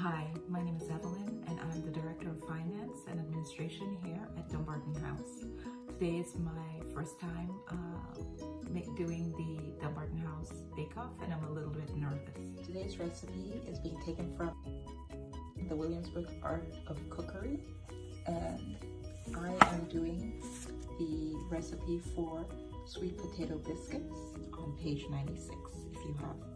Hi, my name is Evelyn and I'm the Director of Finance and Administration here at Dumbarton House. Today is my first time doing the Dumbarton House Bake Off and I'm a little bit nervous. Today's recipe is being taken from the Williamsburg Art of Cookery, and I am doing the recipe for sweet potato biscuits on page 96 if you have the book.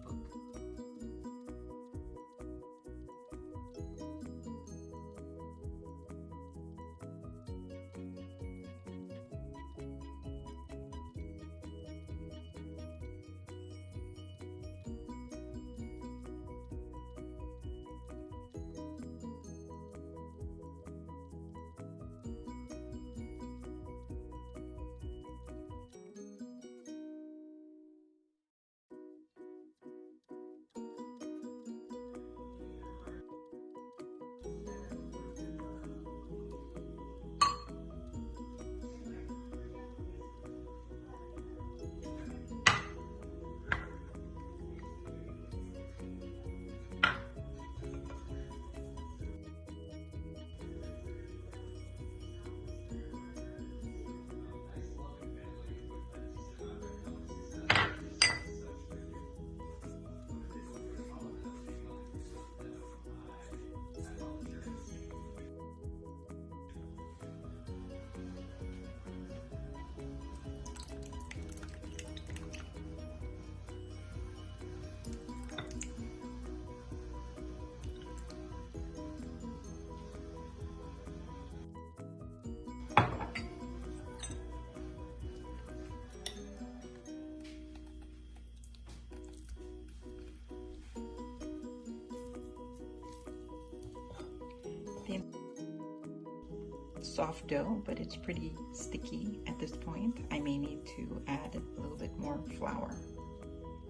Soft dough, but it's pretty sticky at this point. I may need to add a little bit more flour.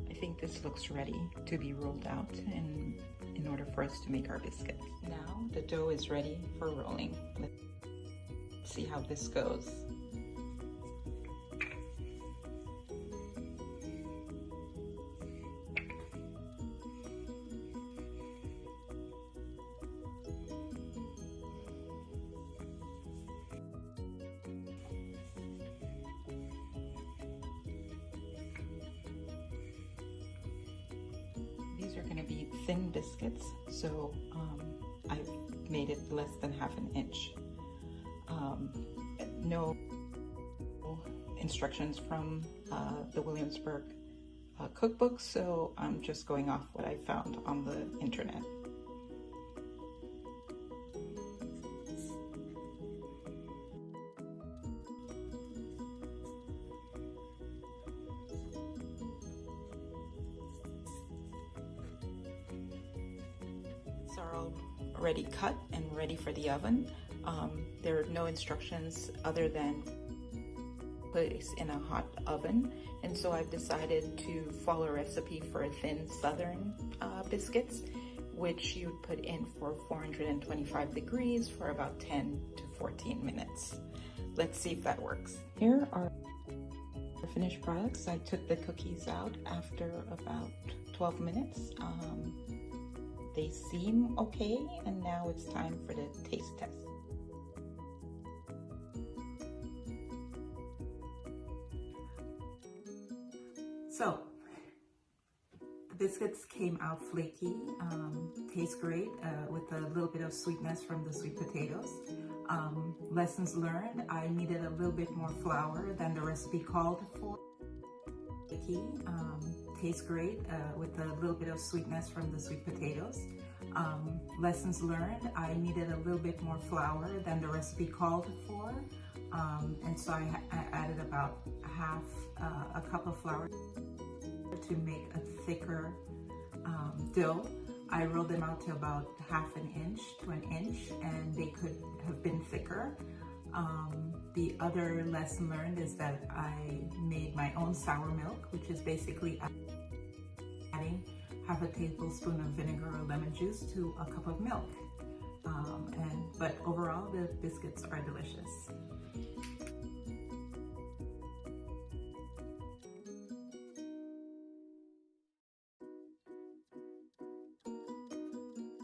I think this looks ready to be rolled out and in order for us to make our biscuits. Now the dough is ready for rolling. Let's see how this goes. These are going to be thin biscuits, so I've made it less than half an inch. No instructions from the Williamsburg cookbook, so I'm just going off what I found on the internet. Are all already cut and ready for the oven. There are no instructions other than place in a hot oven, and so I've decided to follow a recipe for thin southern biscuits, which you would put in for 425 degrees for about 10 to 14 minutes. Let's see if that works. Here are the finished products. I took the cookies out after about 12 minutes. They seem okay, and now it's time for the taste test. So, the biscuits came out flaky, taste great with a little bit of sweetness from the sweet potatoes. Lessons learned, I needed a little bit more flour than the recipe called for. Flaky, tastes great with a little bit of sweetness from the sweet potatoes. Lessons learned, I needed a little bit more flour than the recipe called for, and so I added about a cup of flour to make a thicker dough. I rolled them out to about half an inch to an inch, and they could have been thicker. The other lesson learned is that I made my own sour milk, which is basically adding half a tablespoon of vinegar or lemon juice to a cup of milk. But overall, the biscuits are delicious.